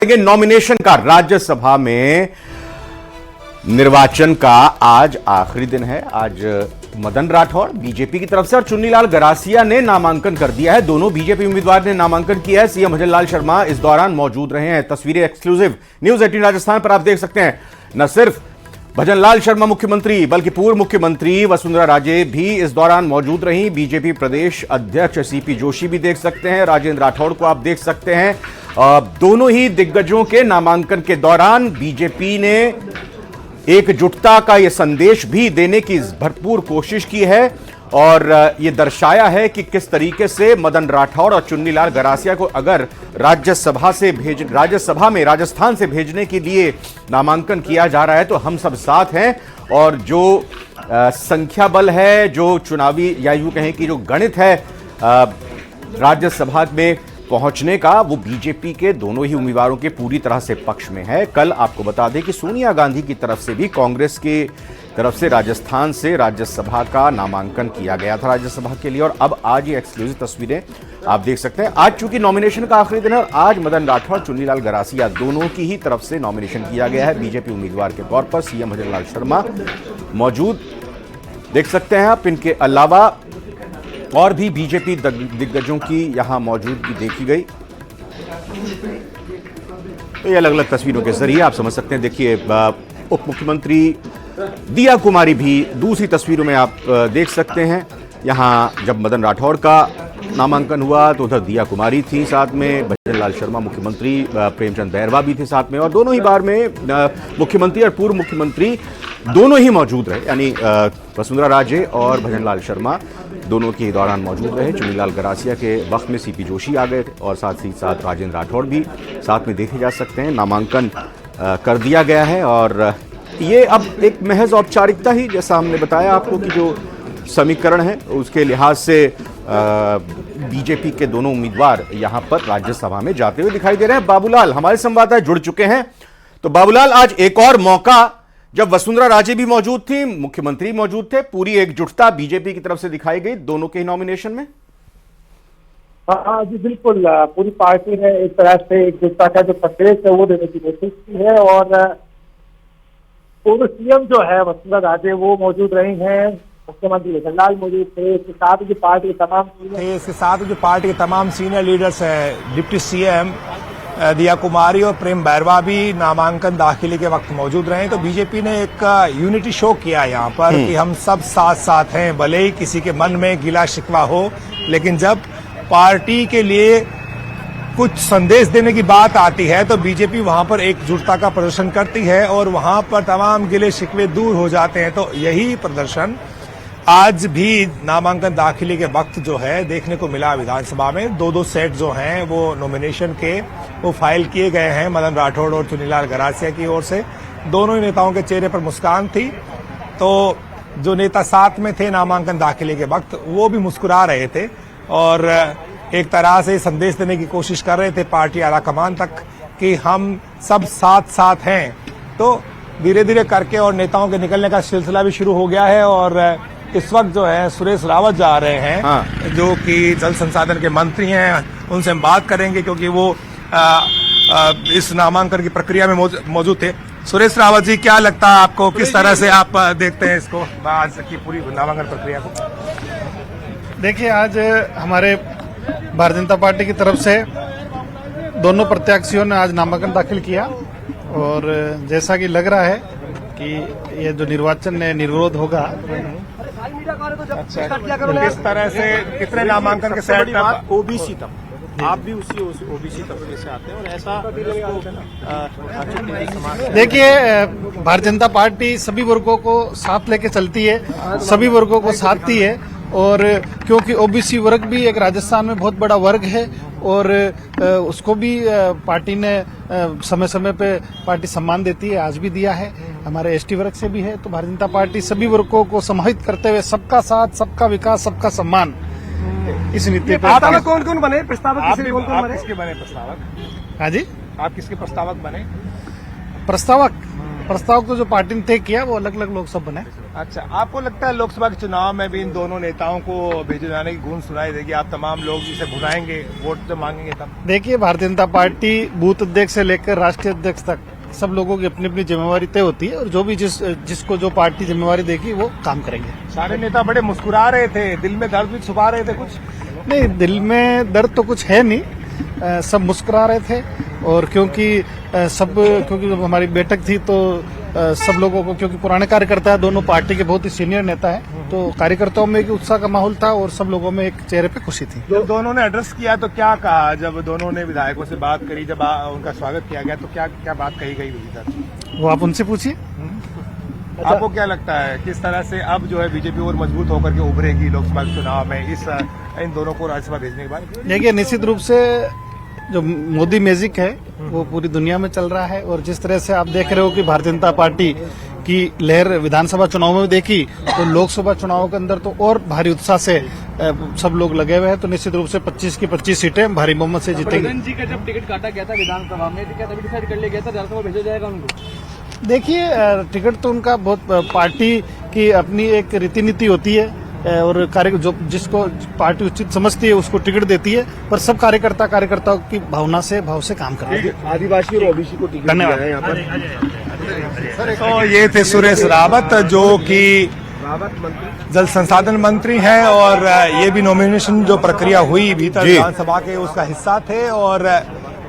Nomination का राज्यसभा में निर्वाचन का आज आखिरी दिन है। आज मदन राठौड़ बीजेपी की तरफ से और चुन्नीलाल गरासिया ने नामांकन कर दिया है। दोनों बीजेपी उम्मीदवार ने नामांकन किया है। सीएम भजन लाल शर्मा इस दौरान मौजूद रहे हैं। तस्वीरें एक्सक्लूसिव न्यूज 18 राजस्थान पर आप देख सकते हैं। न सिर्फ भजन लाल शर्मा मुख्यमंत्री बल्कि पूर्व मुख्यमंत्री वसुंधरा राजे भी इस दौरान मौजूद रही। बीजेपी प्रदेश अध्यक्ष सीपी जोशी भी देख सकते हैं। राजेंद्र राठौड़ को आप देख सकते हैं। दोनों ही दिग्गजों के नामांकन के दौरान बीजेपी ने एकजुटता का यह संदेश भी देने की भरपूर कोशिश की है और यह दर्शाया है कि किस तरीके से मदन राठौड़ और चुन्नीलाल गरासिया को अगर राज्यसभा में राजस्थान से भेजने के लिए नामांकन किया जा रहा है तो हम सब साथ हैं। और जो संख्या बल है, जो चुनावी या यूं कहें कि जो गणित है राज्यसभा में पहुंचने का, वो बीजेपी के दोनों ही उम्मीदवारों के पूरी तरह से पक्ष में है। कल आपको बता दें कि सोनिया गांधी की तरफ से भी कांग्रेस की तरफ से राजस्थान से राज्यसभा का नामांकन किया गया था राज्यसभा के लिए। और अब आज ये एक्सक्लूसिव तस्वीरें आप देख सकते हैं। आज चूंकि नॉमिनेशन का आखिरी दिन है और आज मदन राठौड़ चुन्नीलाल गरासिया दोनों की ही तरफ से नॉमिनेशन किया गया है। बीजेपी उम्मीदवार के तौर पर सीएम भजन लाल शर्मा मौजूद देख सकते हैं आप। इनके अलावा और भी बीजेपी दिग्गजों की यहां मौजूदगी देखी गई। तो ये अलग अलग तस्वीरों के जरिए आप समझ सकते हैं। देखिए, उप मुख्यमंत्री दिया कुमारी भी दूसरी तस्वीरों में आप देख सकते हैं। यहां जब मदन राठौड़ का नामांकन हुआ तो उधर दिया कुमारी थी, साथ में भजन लाल शर्मा मुख्यमंत्री, प्रेमचंद बैरवा भी थे साथ में। और दोनों ही बार में मुख्यमंत्री और पूर्व मुख्यमंत्री दोनों ही मौजूद रहे, यानी वसुंधरा राजे और भजन लाल शर्मा दोनों के दौरान मौजूद रहे। चुन्नीलाल गरासिया के वक्त में सीपी जोशी आ गए थे और साथ ही साथ राजेंद्र राठौड़ भी साथ में देखे जा सकते हैं। नामांकन कर दिया गया है और ये अब एक महज औपचारिकता ही, जैसा हमने बताया आपको कि जो समीकरण है उसके लिहाज से बीजेपी के दोनों उम्मीदवार यहां पर राज्यसभा में जाते हुए दिखाई दे रहे हैं। बाबूलाल हमारे संवाददाता जुड़ चुके हैं। तो बाबूलाल, आज एक और मौका जब वसुंधरा राजे भी मौजूद थी, मुख्यमंत्री मौजूद थे, पूरी एकजुटता बीजेपी की तरफ से दिखाई गई दोनों के ही नॉमिनेशन में। हाँ जी, बिल्कुल। पूरी पार्टी ने एक तरह से एकजुटता का जो संदेश है वो देने की कोशिश की है। और पूर्व सीएम जो है वसुंधरा राजे वो मौजूद रही हैं, मुख्यमंत्री भजन लाल मौजूद थे, इसके साथ जो पार्टी के तमाम सीनियर लीडर्स हैं, डिप्टी सीएम दिया कुमारी और प्रेम बैरवा भी नामांकन दाखिले के वक्त मौजूद रहे। तो बीजेपी ने एक यूनिटी शो किया यहाँ पर कि हम सब साथ साथ हैं, भले ही किसी के मन में गिला शिकवा हो, लेकिन जब पार्टी के लिए कुछ संदेश देने की बात आती है तो बीजेपी वहां पर एकजुटता का प्रदर्शन करती है और वहां पर तमाम गिले शिकवे दूर हो जाते हैं। तो यही प्रदर्शन आज भी नामांकन दाखिले के वक्त जो है देखने को मिला। विधानसभा में दो सेट जो हैं वो नॉमिनेशन के वो फाइल किए गए हैं मदन राठौड़ और चुन्नीलाल गरासिया की ओर से। दोनों ही नेताओं के चेहरे पर मुस्कान थी। तो जो नेता साथ में थे नामांकन दाखिले के वक्त वो भी मुस्कुरा रहे थे और एक तरह से संदेश देने की कोशिश कर रहे थे पार्टी आला कमान तक कि हम सब साथ साथ हैं। तो धीरे धीरे करके और नेताओं के निकलने का सिलसिला भी शुरू हो गया है। और इस वक्त जो है सुरेश रावत जा रहे हैं, जो कि जल संसाधन के मंत्री हैं। उनसे हम बात करेंगे क्योंकि वो इस नामांकन की प्रक्रिया में मौजूद थे। सुरेश रावत जी, क्या लगता है आपको, किस तरह से आप देखते हैं इसको, आज की पूरी नामांकन प्रक्रिया को? देखिए, आज हमारे भारतीय जनता पार्टी की तरफ से दोनों प्रत्याशियों ने आज नामांकन दाखिल किया और जैसा कि लग रहा है कि ये जो निर्वाचन निर्विरोध होगा। अच्छा, किस तरह से कितने नामांकन के सेट तक ओबीसी तक, आप भी उसी ओबीसी तबके से आते हैं और ऐसा देखिए, भारतीय जनता पार्टी सभी वर्गों को साथ लेके चलती है, सभी वर्गों को साधती है। और क्योंकि ओबीसी वर्ग भी एक राजस्थान में बहुत बड़ा वर्ग है और उसको भी पार्टी ने समय समय पे पार्टी सम्मान देती है, आज भी दिया है। हमारे एसटी वर्ग से भी है। तो भारतीय जनता पार्टी सभी वर्गों को समाहित करते हुए सबका साथ, सबका विकास, सबका सम्मान, इस नीति पे। आप कौन कौन बने प्रस्तावक? किसके बने प्रस्तावक? हाँ जी, आप किसके प्रस्तावक बने? प्रस्तावक प्रस्ताव को जो पार्टी ने तय किया वो अलग अलग लोकसभा बने। अच्छा, आपको लगता है लोकसभा के चुनाव में भी इन दोनों नेताओं को भेजे जाने की गूंज सुनाई देगी? आप तमाम लोग इसे भुनाएंगे, वोट जब मांगेंगे तब? देखिए, भारतीय जनता पार्टी बूथ अध्यक्ष से लेकर राष्ट्रीय अध्यक्ष तक सब लोगों की अपनी अपनी जिम्मेवारी तय होती है और जो भी जिसको जो पार्टी जिम्मेवारी देगी वो काम करेंगे। सारे नेता बड़े मुस्कुरा रहे थे, दिल में दर्द भी छुपा रहे थे कुछ? नहीं, दिल में दर्द तो कुछ है नहीं, सब मुस्कुरा रहे थे। और क्योंकि जब हमारी बैठक थी तो सब लोगों को, क्योंकि पुराने कार्यकर्ता है, दोनों पार्टी के बहुत ही सीनियर नेता हैं, तो कार्यकर्ताओं में एक उत्साह का माहौल था और सब लोगों में एक चेहरे पे खुशी थी। जब दोनों ने एड्रेस किया तो क्या कहा? जब दोनों ने विधायकों से बात करी, जब उनका स्वागत किया गया तो क्या क्या बात कही गई हुई सर? वो आप उनसे पूछिए। आपको क्या लगता है किस तरह से अब जो है बीजेपी और मजबूत होकर के उभरेगी लोकसभा के चुनाव में इन दोनों को राज्यसभा भेजने के बाद? देखिए, निश्चित रूप से जो मोदी मैजिक है वो पूरी दुनिया में चल रहा है और जिस तरह से आप देख रहे हो कि भारतीय जनता पार्टी की लहर विधानसभा चुनाव में देखी तो लोकसभा चुनाव के अंदर तो और भारी उत्साह से सब लोग लगे हुए हैं। तो निश्चित रूप से 25 की 25 सीटें भारी बहुमत से जीतेंगी। जी का जब टिकट काटा गया था विधानसभा में तो क्या तभी डिसाइड कर लिया गया था राज्यसभा भेजा जाएगा उनको? देखिए, टिकट तो उनका बहुत पार्टी की अपनी एक रीति नीति होती है और जो जिसको पार्टी उचित समझती है उसको टिकट देती है, पर सब कार्यकर्ताओं की भाव से काम कर रहे हैं। आदिवासी और ओबीसी को टिकट धन्यवाद। दिया है यहाँ पर। तो ये थे सुरेश रावत जो कि जल संसाधन मंत्री हैं और ये भी नॉमिनेशन जो प्रक्रिया हुई भीतर विधानसभा के उसका हिस्सा थे और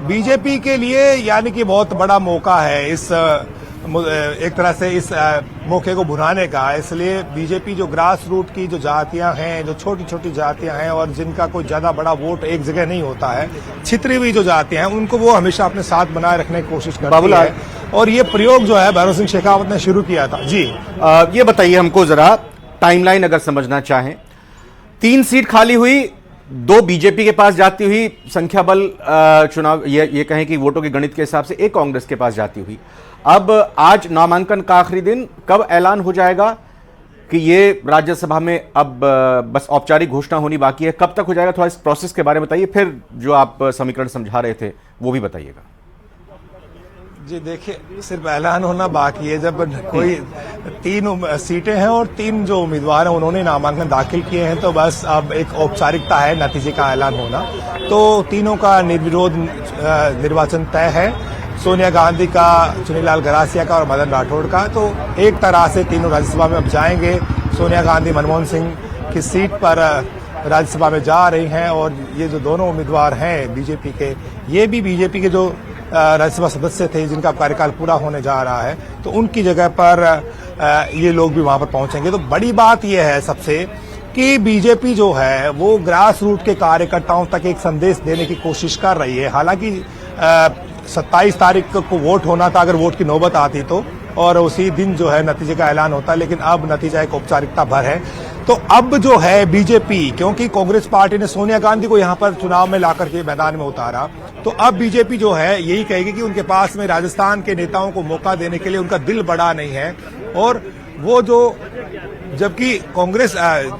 बीजेपी के लिए यानी कि बहुत बड़ा मौका है इस एक तरह से इस मौके को भुनाने का। इसलिए बीजेपी जो ग्रास रूट की जो जातियां हैं, जो छोटी छोटी जातियां हैं और जिनका कोई ज्यादा बड़ा वोट एक जगह नहीं होता है, छितरी हुई जो जातियां हैं, उनको वो हमेशा अपने साथ बनाए रखने की कोशिश करती है और ये प्रयोग जो है भैरव सिंह शेखावत ने शुरू किया था। जी ये बताइए हमको जरा टाइमलाइन अगर समझना चाहें। 3 सीट खाली हुई, 2 बीजेपी के पास जाती हुई, संख्या बल चुनाव ये कहें कि वोटों के गणित के हिसाब से एक कांग्रेस के पास जाती हुई। अब आज नामांकन का आखिरी दिन, कब ऐलान हो जाएगा कि ये राज्यसभा में अब बस औपचारिक घोषणा होनी बाकी है? कब तक हो जाएगा? थोड़ा इस प्रोसेस के बारे में बताइए, फिर जो आप समीकरण समझा रहे थे वो भी बताइएगा। जी देखिए, सिर्फ ऐलान होना बाकी है। जब कोई 3 सीटें हैं और 3 जो उम्मीदवार हैं उन्होंने नामांकन दाखिल किए हैं तो बस अब एक औपचारिकता है नतीजे का ऐलान होना। तो तीनों का निर्विरोध निर्वाचन तय है, सोनिया गांधी का, चुनीलाल गरासिया का और मदन राठौड़ का। तो एक तरह से तीनों राज्यसभा में अब जाएंगे। सोनिया गांधी मनमोहन सिंह की सीट पर राज्यसभा में जा रही हैं और ये जो दोनों उम्मीदवार हैं बीजेपी के, ये भी बीजेपी के जो राज्यसभा सदस्य थे जिनका कार्यकाल पूरा होने जा रहा है, तो उनकी जगह पर ये लोग भी वहां पर पहुंचेंगे। तो बड़ी बात यह है सबसे कि बीजेपी जो है वो ग्रास रूट के कार्यकर्ताओं तक एक संदेश देने की कोशिश कर रही है। हालांकि 27 तारीख को वोट होना था अगर वोट की नौबत आती तो, और उसी दिन जो है नतीजे का ऐलान होता, लेकिन अब नतीजा एक औपचारिकता भर है। तो अब जो है बीजेपी, क्योंकि कांग्रेस पार्टी ने सोनिया गांधी को यहां पर चुनाव में लाकर के मैदान में उतारा, तो अब बीजेपी जो है यही कहेगी कि उनके पास में राजस्थान के नेताओं को मौका देने के लिए उनका दिल बड़ा नहीं है। और वो जो, जबकि कांग्रेस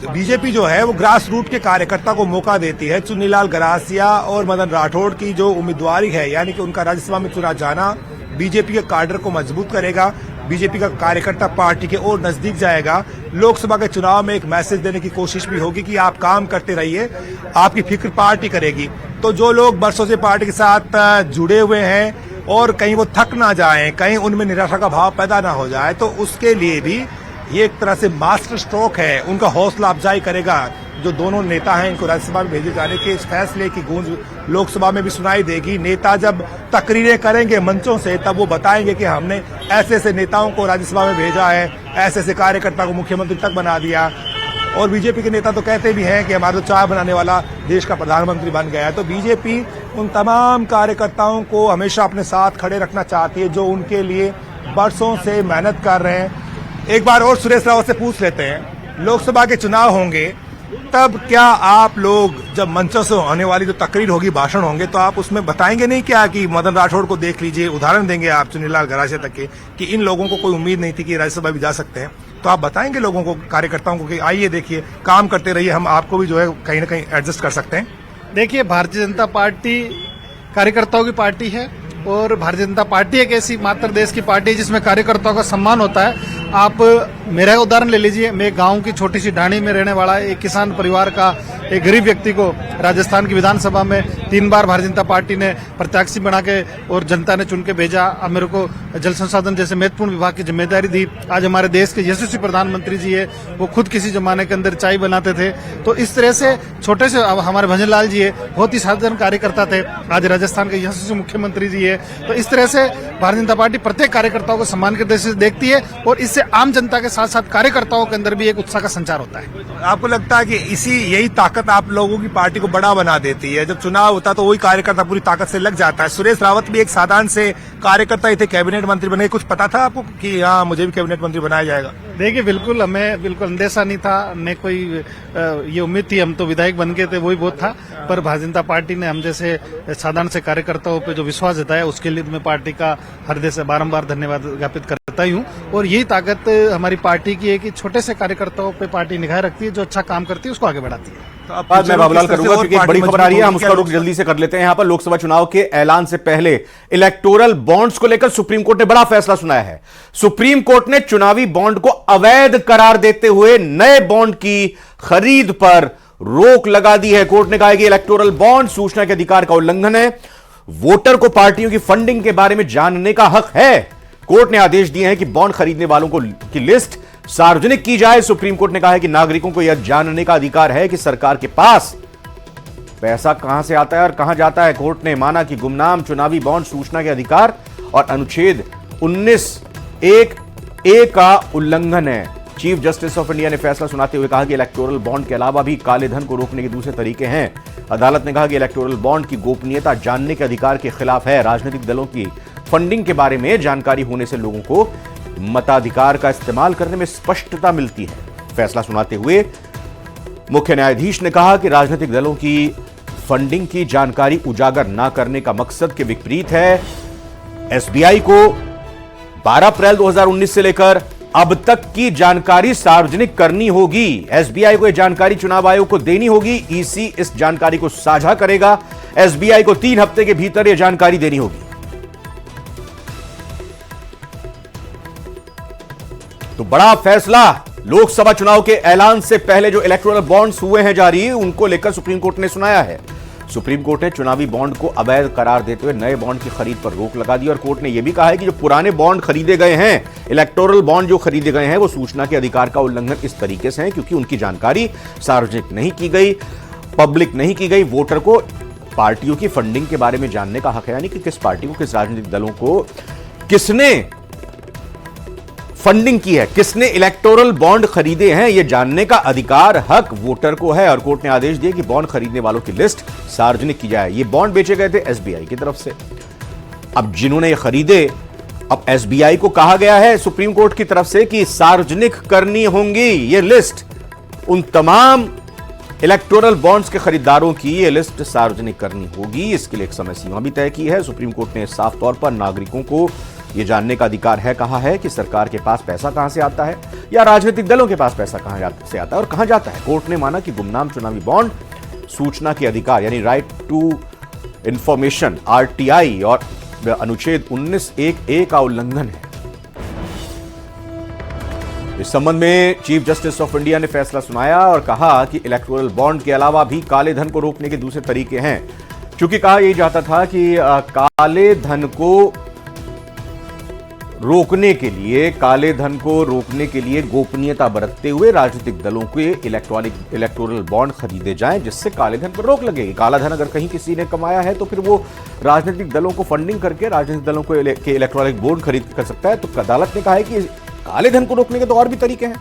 बीजेपी जो है वो ग्रास रूट के कार्यकर्ता को मौका देती है। चुनीलाल गरासिया और मदन राठौड़ की जो उम्मीदवारी है, यानी कि उनका राज्यसभा में चुना जाना बीजेपी के कार्डर को मजबूत करेगा, बीजेपी का कार्यकर्ता पार्टी के और नजदीक जाएगा। लोकसभा के चुनाव में एक मैसेज देने की कोशिश भी होगी कि आप काम करते रहिए, आपकी फिक्र पार्टी करेगी। तो जो लोग बरसों से पार्टी के साथ जुड़े हुए हैं और कहीं वो थक ना जाएं, कहीं उनमें निराशा का भाव पैदा ना हो जाए, तो उसके लिए भी ये एक तरह से मास्टर स्ट्रोक है, उनका हौसला अफजाई करेगा। जो दोनों नेता हैं इनको राज्यसभा में भेजे जाने के इस फैसले की गूंज लोकसभा में भी सुनाई देगी। नेता जब तकरीरें करेंगे मंचों से तब वो बताएंगे कि हमने ऐसे ऐसे नेताओं को राज्यसभा में भेजा है, ऐसे ऐसे कार्यकर्ता को मुख्यमंत्री तक बना दिया। और बीजेपी के नेता तो कहते भी हैं कि हमारा तो चाय बनाने वाला देश का प्रधानमंत्री बन गया है। तो बीजेपी उन तमाम कार्यकर्ताओं को हमेशा अपने साथ खड़े रखना चाहती है जो उनके लिए बरसों से मेहनत कर रहे हैं। एक बार और सुरेश रावत से पूछ लेते हैं, लोकसभा के चुनाव होंगे तब क्या आप लोग जब मंचों से होने वाली जो तकरीर होगी, भाषण होंगे, तो आप उसमें बताएंगे नहीं क्या कि मदन राठौड़ को देख लीजिए, उदाहरण देंगे आप चुनीलाल गरासिया तक के, कि इन लोगों को कोई उम्मीद नहीं थी कि राज्यसभा भी जा सकते हैं? तो आप बताएंगे लोगों को, कार्यकर्ताओं को कि आइए देखिए, काम करते रहिए, हम आपको भी जो है कहीं ना कहीं एडजस्ट कर सकते हैं? देखिए, भारतीय जनता पार्टी कार्यकर्ताओं की पार्टी है और भारतीय जनता पार्टी एक ऐसी मात्र देश की पार्टी है जिसमें कार्यकर्ताओं का सम्मान होता है। आप मेरा उदाहरण ले लीजिए, मैं गांव की छोटी सी ढाणी में रहने वाला एक किसान परिवार का एक गरीब व्यक्ति को राजस्थान की विधानसभा में 3 बार भारतीय जनता पार्टी ने प्रत्याशी बना के और जनता ने चुन के भेजा। अब मेरे को जल संसाधन जैसे महत्वपूर्ण विभाग की जिम्मेदारी दी। आज हमारे देश के यशस्वी प्रधानमंत्री जी है, वो खुद किसी जमाने के अंदर चाय बनाते थे। तो इस तरह से छोटे से हमारे भजन लाल जी है, बहुत ही साधारण कार्यकर्ता थे, आज राजस्थान के यशस्वी मुख्यमंत्री जी है। तो इस तरह से भारतीय जनता पार्टी प्रत्येक कार्यकर्ताओं को सम्मान के दृष्टि से देखती है और इससे आम जनता के साथ साथ कार्यकर्ताओं के अंदर भी एक उत्साह का संचार होता है। आपको लगता है कि यही ताकत आप लोगों की पार्टी को बड़ा बना देती है? जब चुनाव होता है तो वही कार्यकर्ता पूरी ताकत से लग जाता है। सुरेश रावत भी एक साधारण से कार्यकर्ता ही थे, कैबिनेट मंत्री बने। कुछ पता था आपको कि हाँ मुझे भी कैबिनेट मंत्री बनाया जाएगा? देखिए, बिल्कुल हमें बिल्कुल अंदेशा नहीं था, न कोई ये उम्मीद थी। हम तो विधायक बन गए थे, वही बहुत था। पर भारतीय जनता पार्टी ने हम जैसे साधारण से कार्यकर्ताओं पे जो विश्वास जताया उसके लिए मैं पार्टी का हृदय से बारंबार धन्यवाद ज्ञापित करता ही हूँ। और यही ताकत हमारी पार्टी की है कि छोटे से कार्यकर्ताओं पे पार्टी निगाह रखती है, जो अच्छा काम करती है उसको आगे बढ़ाती है। बाद मैं बाबूलाल करूंगा क्योंकि एक बड़ी खबर आ रही है, हम उसका रुख जल्दी से कर लेते हैं। यहां पर लोकसभा चुनाव के ऐलान से पहले इलेक्टोरल बॉन्ड्स को लेकर सुप्रीम कोर्ट ने बड़ा फैसला सुनाया है। सुप्रीम कोर्ट ने चुनावी बॉन्ड को अवैध करार देते हुए नए बॉन्ड की खरीद पर रोक लगा दी है। कोर्ट ने कहा कि इलेक्टोरल बॉन्ड सूचना के अधिकार का उल्लंघन है, वोटर को पार्टियों की फंडिंग के बारे में जानने का हक है। कोर्ट ने आदेश दिए हैं कि बॉन्ड खरीदने वालों की लिस्ट सार्वजनिक की जाए। सुप्रीम कोर्ट ने कहा है कि नागरिकों को यह जानने का अधिकार है कि सरकार के पास पैसा कहां से आता है और कहां जाता है। कोर्ट ने माना कि गुमनाम चुनावी बॉन्ड सूचना के अधिकार और अनुच्छेद 19(1)(a) का उल्लंघन है। चीफ जस्टिस ऑफ इंडिया ने फैसला सुनाते हुए कहा कि इलेक्टोरल बॉन्ड के अलावा भी काले धन को रोकने के दूसरे तरीके हैं। अदालत ने कहा कि इलेक्टोरल बॉन्ड की गोपनीयता जानने के अधिकार के खिलाफ है। राजनीतिक दलों की फंडिंग के बारे में जानकारी होने से लोगों को मताधिकार का इस्तेमाल करने में स्पष्टता मिलती है। फैसला सुनाते हुए मुख्य न्यायाधीश ने कहा कि राजनीतिक दलों की फंडिंग की जानकारी उजागर न करने का मकसद के विपरीत है। एसबीआई को 12 अप्रैल 2019 से लेकर अब तक की जानकारी सार्वजनिक करनी होगी। एसबीआई को यह जानकारी चुनाव आयोग को देनी होगी। ईसी इस जानकारी को साझा करेगा। एसबीआई को 3 हफ्ते के भीतर यह जानकारी देनी होगी। तो बड़ा फैसला, लोकसभा चुनाव के ऐलान से पहले जो इलेक्टोरल बॉन्ड्स हुए हैं जारी, उनको लेकर सुप्रीम कोर्ट ने सुनाया है। सुप्रीम कोर्ट ने चुनावी बॉन्ड को अवैध करार देते हुए नए बॉन्ड की खरीद पर रोक लगा दी और कोर्ट ने यह भी कहा है कि जो पुराने बॉन्ड खरीदे गए हैं, इलेक्टोरल बॉन्ड जो खरीदे गए हैं, वो सूचना के अधिकार का उल्लंघन इस तरीके से है क्योंकि उनकी जानकारी सार्वजनिक नहीं की गई, पब्लिक नहीं की गई। वोटर को पार्टियों की फंडिंग के बारे में जानने का हक है, यानी कि किस पार्टी को, किस राजनीतिक दलों को किसने फंडिंग की है, किसने इलेक्टोरल बॉन्ड खरीदे हैं, यह जानने का अधिकार, हक वोटर को है। और कोर्ट ने आदेश दिया कि बॉन्ड खरीदने वालों की लिस्ट सार्वजनिक की जाए। ये बॉन्ड बेचे गए थे एसबीआई की तरफ से। अब जिन्होंने ये खरीदे, अब एसबीआई को कहा गया है सुप्रीम कोर्ट की तरफ से कि सार्वजनिक करनी होंगी ये लिस्ट। उन तमाम इलेक्टोरल बॉन्ड्स के खरीदारों की ये लिस्ट सार्वजनिक करनी होगी। इसके लिए एक समय सीमा भी तय की है। सुप्रीम कोर्ट ने साफ तौर पर नागरिकों को यह जानने का अधिकार है कहा है कि सरकार के पास पैसा कहां से आता है या राजनीतिक दलों के पास पैसा कहां से आता है और कहां जाता है। कोर्ट ने माना कि गुमनाम चुनावी बॉन्ड सूचना के अधिकार यानी राइट टू इंफॉर्मेशन आरटीआई और अनुच्छेद 19(1)(a) का उल्लंघन है। इस संबंध में चीफ जस्टिस ऑफ इंडिया ने फैसला सुनाया और कहा कि इलेक्टोरल बॉन्ड के अलावा भी काले धन को रोकने के दूसरे तरीके हैं। चूंकि कहा यही जाता था कि काले धन को रोकने के लिए गोपनीयता बरतते हुए राजनीतिक दलों के इलेक्टोरल बॉन्ड खरीदे जाएं, जिससे काले धन पर रोक लगेगी। काला धन अगर कहीं किसी ने कमाया है तो फिर वो राजनीतिक दलों को फंडिंग करके राजनीतिक दलों को के इलेक्ट्रॉनिक बॉन्ड खरीद कर सकता है। तो अदालत ने कहा है कि काले धन को रोकने के तो और भी तरीके हैं।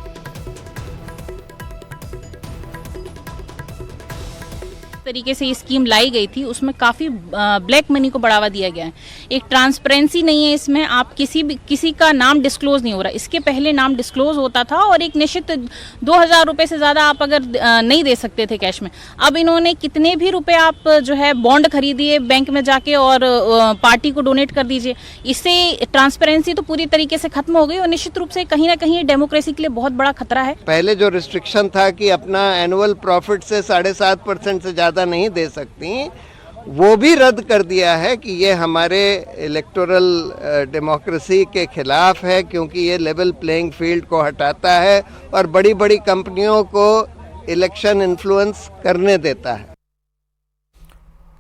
तरीके से ये स्कीम लाई गई थी उसमें काफ़ी ब्लैक मनी को बढ़ावा दिया गया है। एक ट्रांसपेरेंसी नहीं है इसमें, आप किसी का नाम डिस्क्लोज नहीं हो रहा। इसके पहले नाम डिस्क्लोज होता था और एक निश्चित 2000 रुपये से ज़्यादा आप अगर नहीं दे सकते थे कैश में। अब इन्होंने कितने भी रुपए आप जो है बॉन्ड खरीदिए बैंक में जाके और पार्टी को डोनेट कर दीजिए। इससे ट्रांसपेरेंसी तो पूरी तरीके से खत्म हो गई और निश्चित रूप से कहीं ना कहीं डेमोक्रेसी के लिए बहुत बड़ा खतरा है। पहले जो रिस्ट्रिक्शन था कि अपना एनुअल प्रॉफिट से 7.5% से ज़्यादा नहीं दे सकती, वो भी रद्द कर दिया है कि ये हमारे इलेक्टोरल डेमोक्रेसी के खिलाफ है, क्योंकि ये लेवल प्लेइंग फील्ड को हटाता है और बड़ी बड़ी कंपनियों को इलेक्शन इन्फ्लुएंस करने देता है।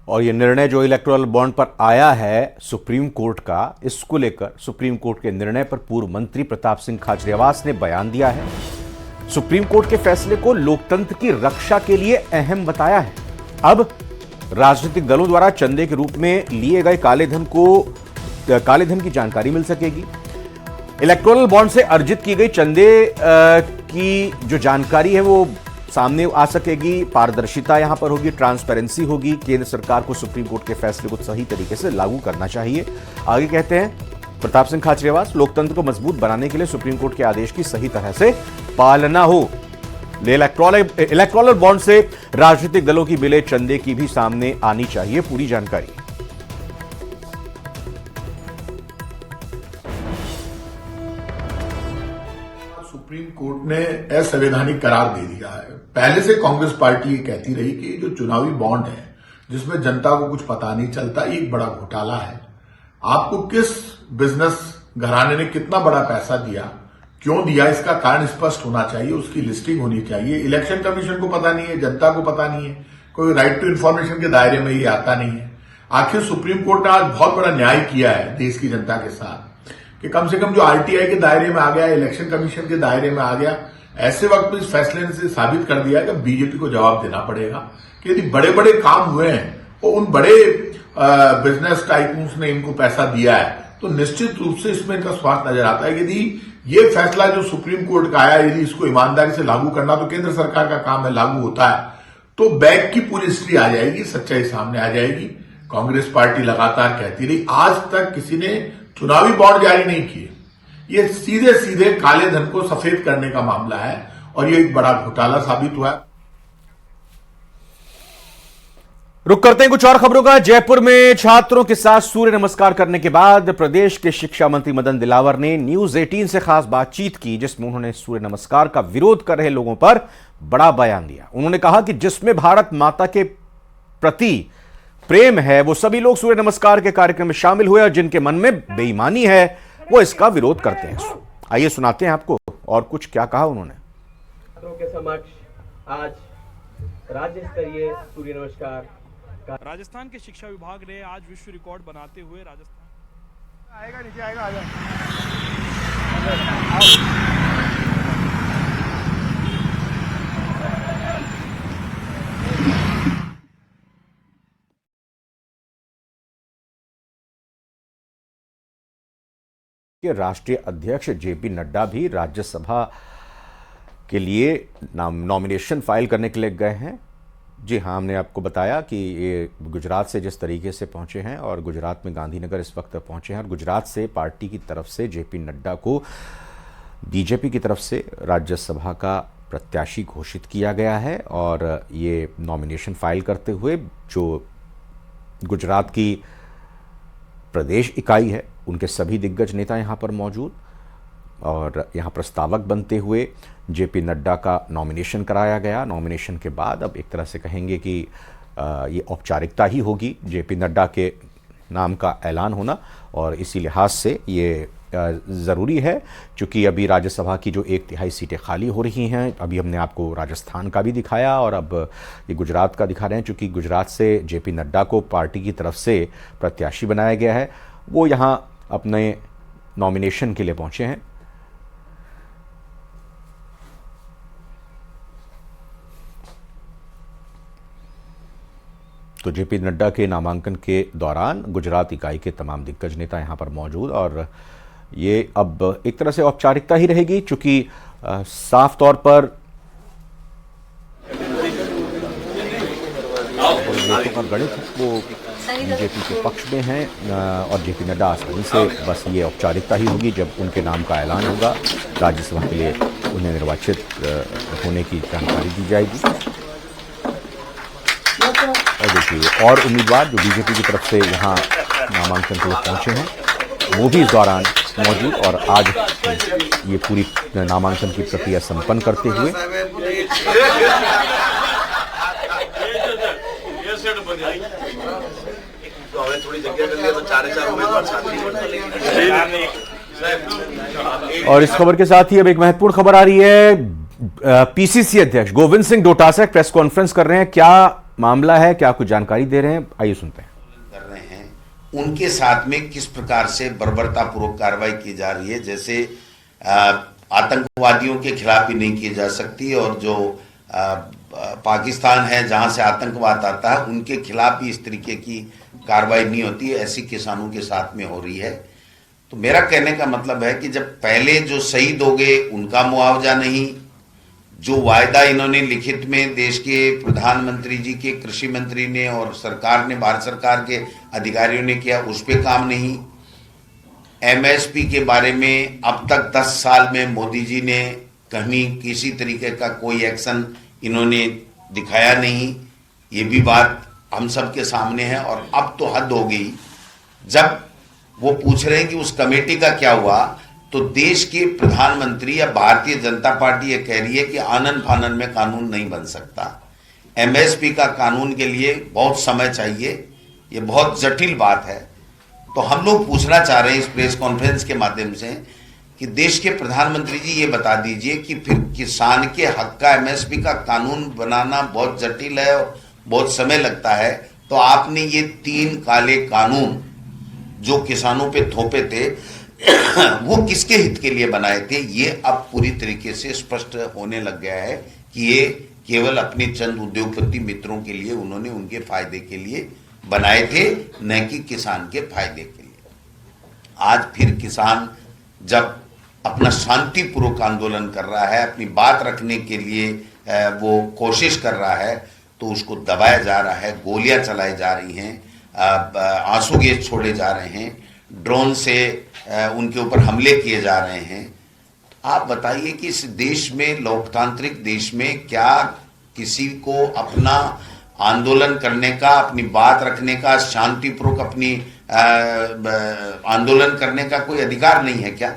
और ये निर्णय जो इलेक्टोरल बॉन्ड पर आया है सुप्रीम कोर्ट का, इसको लेकर सुप्रीम कोर्ट के निर्णय पर पूर्व मंत्री प्रताप सिंह खाचरियावास ने बयान दिया है। सुप्रीम कोर्ट के फैसले को लोकतंत्र की रक्षा के लिए अहम बताया है। अब राजनीतिक दलों द्वारा चंदे के रूप में लिए गए काले धन की जानकारी मिल सकेगी। इलेक्टोरल बॉन्ड से अर्जित की गई चंदे की जो जानकारी है वो सामने आ सकेगी। पारदर्शिता यहां पर होगी, ट्रांसपेरेंसी होगी। केंद्र सरकार को सुप्रीम कोर्ट के फैसले को सही तरीके से लागू करना चाहिए। आगे कहते हैं प्रताप सिंह खाचरियावास, लोकतंत्र को मजबूत बनाने के लिए सुप्रीम कोर्ट के आदेश की सही तरह से पालना हो। इलेक्टोरल बॉन्ड से राजनीतिक दलों की मिले चंदे की भी सामने आनी चाहिए पूरी जानकारी। सुप्रीम कोर्ट ने असंवैधानिक करार दे दिया है। पहले से कांग्रेस पार्टी ये कहती रही कि जो चुनावी बॉन्ड है जिसमें जनता को कुछ पता नहीं चलता, ये एक बड़ा घोटाला है। आपको किस बिजनेस घराने ने कितना बड़ा पैसा दिया, क्यों दिया, इसका कारण स्पष्ट होना चाहिए, उसकी लिस्टिंग होनी चाहिए। इलेक्शन कमीशन को पता नहीं है, जनता को पता नहीं है, कोई राइट टू इन्फॉर्मेशन के दायरे में ये आता नहीं है। आखिर सुप्रीम कोर्ट ने आज बहुत बड़ा न्याय किया है देश की जनता के साथ कि कम से कम जो आरटीआई के दायरे में आ गया, इलेक्शन कमीशन के दायरे में आ गया। ऐसे वक्त में इस फैसले ने साबित कर दिया कि बीजेपी को जवाब देना पड़ेगा कि यदि बड़े बड़े काम हुए हैं और उन बड़े बिजनेस टाइकून्स ने इनको पैसा दिया है तो निश्चित रूप से इसमें इनका स्वार्थ नजर आता है। यदि ये फैसला जो सुप्रीम कोर्ट का आया, यदि इसको ईमानदारी से लागू करना तो केंद्र सरकार का काम है, लागू होता है तो बैक की पूरी हिस्ट्री आ जाएगी, सच्चाई सामने आ जाएगी। कांग्रेस पार्टी लगातार कहती रही, आज तक किसी ने चुनावी बॉन्ड जारी नहीं किए। ये सीधे सीधे काले धन को सफेद करने का मामला है और ये एक बड़ा घोटाला साबित हुआ है। रुक करते हैं कुछ और खबरों का। जयपुर में छात्रों के साथ सूर्य नमस्कार करने के बाद प्रदेश के शिक्षा मंत्री मदन दिलावर ने न्यूज 18 से खास बातचीत की, जिसमें उन्होंने सूर्य नमस्कार का विरोध कर रहे लोगों पर बड़ा बयान दिया। उन्होंने कहा कि जिसमें भारत माता के प्रति प्रेम है वो सभी लोग सूर्य नमस्कार के कार्यक्रम में शामिल हुए और जिनके मन में बेईमानी है वो इसका विरोध करते हैं। आइए सुनाते हैं आपको और कुछ क्या कहा उन्होंने। छात्रों के समक्ष आज राज्य स्तरीय सूर्य नमस्कार राजस्थान के शिक्षा विभाग ने आज विश्व रिकॉर्ड बनाते हुए राजस्थान आएगा नीचे आएगा आजा। के राष्ट्रीय अध्यक्ष जेपी नड्डा भी राज्यसभा के लिए नॉमिनेशन फाइल करने के लिए गए हैं। जी हाँ, हमने आपको बताया कि ये गुजरात से जिस तरीके से पहुंचे हैं और गुजरात में गांधीनगर इस वक्त पहुंचे हैं और गुजरात से पार्टी की तरफ से जेपी नड्डा को बीजेपी की तरफ से राज्यसभा का प्रत्याशी घोषित किया गया है। और ये नॉमिनेशन फाइल करते हुए जो गुजरात की प्रदेश इकाई है उनके सभी दिग्गज नेता यहाँ पर मौजूद और यहाँ प्रस्तावक बनते हुए जेपी नड्डा का नॉमिनेशन कराया गया। नॉमिनेशन के बाद अब एक तरह से कहेंगे कि ये औपचारिकता ही होगी जेपी नड्डा के नाम का ऐलान होना, और इसी लिहाज से ये ज़रूरी है क्योंकि अभी राज्यसभा की जो 1/3 सीटें खाली हो रही हैं। अभी हमने आपको राजस्थान का भी दिखाया और अब ये गुजरात का दिखा रहे हैं क्योंकि गुजरात से जेपी नड्डा को पार्टी की तरफ से प्रत्याशी बनाया गया है। वो यहाँ अपने नॉमिनेशन के लिए पहुँचे हैं। तो जेपी नड्डा के नामांकन के दौरान गुजरात इकाई के तमाम दिग्गज नेता यहाँ पर मौजूद और ये अब एक तरह से औपचारिकता ही रहेगी क्योंकि साफ तौर पर वोटों का गणित वो बीजेपी के पक्ष में है और जेपी नड्डा आसानी से बस ये औपचारिकता ही होगी जब उनके नाम का ऐलान होगा, राज्यसभा के लिए उन्हें निर्वाचित होने की जानकारी दी जाएगी। और देखिए और उम्मीदवार जो बीजेपी की तरफ से यहाँ नामांकन के लिए पहुँचे हैं वो भी इस दौरान मौजूद और आज ये पूरी नामांकन की प्रक्रिया संपन्न करते हुए थोड़ी जगह कर लिया तो 4 उम्मीदवार साथ ही। और इस खबर के साथ ही अब एक महत्वपूर्ण खबर आ रही है। पीसीसी अध्यक्ष गोविंद सिंह डोटासरा प्रेस कॉन्फ्रेंस कर रहे हैं। क्या मामला है, क्या कुछ जानकारी दे रहे हैं, आइए सुनते हैं। कर रहे हैं उनके साथ में किस प्रकार से बर्बरतापूर्वक कार्रवाई की जा रही है, जैसे आतंकवादियों के खिलाफ भी नहीं की जा सकती और जो पाकिस्तान है जहां से आतंकवाद आता है उनके खिलाफ भी इस तरीके की कार्रवाई नहीं होती है, ऐसी किसानों के साथ में हो रही है। तो मेरा कहने का मतलब है कि जब पहले जो शहीद हो गए उनका मुआवजा नहीं, जो वायदा इन्होंने लिखित में देश के प्रधानमंत्री जी के, कृषि मंत्री ने और सरकार ने, भारत सरकार के अधिकारियों ने किया, उस पर काम नहीं। एमएसपी के बारे में अब तक 10 साल में मोदी जी ने कहीं किसी तरीके का कोई एक्शन इन्होंने दिखाया नहीं, ये भी बात हम सब के सामने है। और अब तो हद हो गई, जब वो पूछ रहे हैं कि उस कमेटी का क्या हुआ, तो देश के प्रधानमंत्री या भारतीय जनता पार्टी ये कह रही है कि आनन फानन में कानून नहीं बन सकता। एमएसपी का कानून के लिए बहुत समय चाहिए, ये बहुत जटिल बात है। तो हम लोग पूछना चाह रहे हैं इस प्रेस कॉन्फ्रेंस के माध्यम से कि देश के प्रधानमंत्री जी ये बता दीजिए कि फिर किसान के हक का एमएसपी का कानून बनाना बहुत जटिल है और बहुत समय लगता है, तो आपने ये 3 काले कानून जो किसानों पे थोपे थे वो किसके हित के लिए बनाए थे, ये अब पूरी तरीके से स्पष्ट होने लग गया है कि ये केवल अपने चंद उद्योगपति मित्रों के लिए, उन्होंने उनके फायदे के लिए बनाए थे, न कि किसान के फायदे के लिए। आज फिर किसान जब अपना शांतिपूर्वक आंदोलन कर रहा है, अपनी बात रखने के लिए वो कोशिश कर रहा है, तो उसको दबाया जा रहा है, गोलियां चलाई जा रही हैं, आंसू गैस छोड़े जा रहे हैं, ड्रोन से उनके ऊपर हमले किए जा रहे हैं। आप बताइए कि इस देश में, लोकतांत्रिक देश में, क्या किसी को अपना आंदोलन करने का, अपनी बात रखने का, शांतिपूर्वक अपनी आंदोलन करने का कोई अधिकार नहीं है क्या?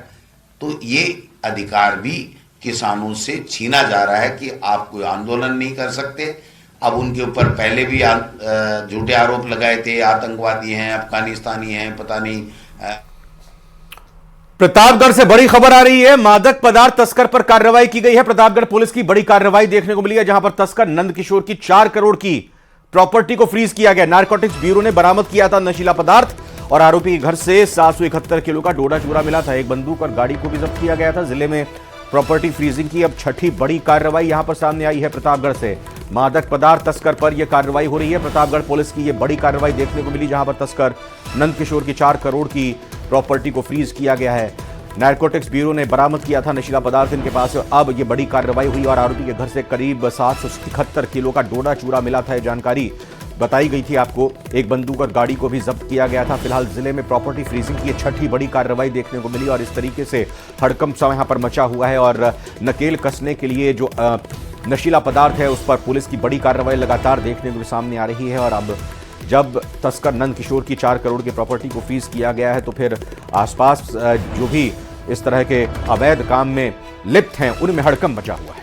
तो ये अधिकार भी किसानों से छीना जा रहा है कि आप कोई आंदोलन नहीं कर सकते। अब उनके ऊपर पहले भी झूठे आरोप लगाए थे, आतंकवादी हैं, अफगानिस्तानी हैं, पता नहीं। प्रतापगढ़ से बड़ी खबर आ रही है। मादक पदार्थ तस्कर पर कार्रवाई की गई है। प्रतापगढ़ पुलिस की बड़ी कार्रवाई देखने को मिली है, जहां पर तस्कर नंदकिशोर की 4 करोड़ की प्रॉपर्टी को फ्रीज किया गया। नारकोटिक्स ब्यूरो ने बरामद किया था नशीला पदार्थ और आरोपी के घर से 771 किलो का डोडा चूरा मिला था। एक बंदूक और गाड़ी को भी जब्त किया गया था। जिले में प्रॉपर्टी फ्रीजिंग की अब 6ठी बड़ी कार्रवाई यहां पर सामने आई है। प्रतापगढ़ से मादक पदार्थ तस्कर पर यह कार्रवाई हो रही है। प्रतापगढ़ पुलिस की यह बड़ी कार्रवाई देखने को मिली, जहां पर तस्कर नंदकिशोर की 4 करोड़ की प्रॉपर्टी को फ्रीज किया गया है। नारकोटिक्स ब्यूरो ने बरामद किया था नशीला पदार्थ इनके पास। अब यह बड़ी कार्रवाई हुई और आरोपी के घर से करीब 771 किलो का डोडा चूरा मिला था। जानकारी बताई गई थी आपको। एक बंदूक और गाड़ी को भी जब्त किया गया था। फिलहाल जिले में प्रॉपर्टी फ्रीजिंग की 6ठी बड़ी कार्रवाई देखने को मिली और इस तरीके से हड़कंप सा यहां पर मचा हुआ है और नकेल कसने के लिए जो नशीला पदार्थ है उस पर पुलिस की बड़ी कार्रवाई लगातार देखने को सामने आ रही है। और अब जब तस्कर नंदकिशोर की 4 करोड़ की प्रॉपर्टी को फ्रीज किया गया है, तो फिर आसपास जो भी इस तरह के अवैध काम में लिप्त हैं उनमें हड़कंप मचा हुआ है।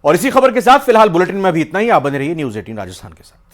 और इसी खबर के साथ फिलहाल बुलेटिन में भी इतना ही। आप बने रहिए न्यूज़ 18 राजस्थान के साथ।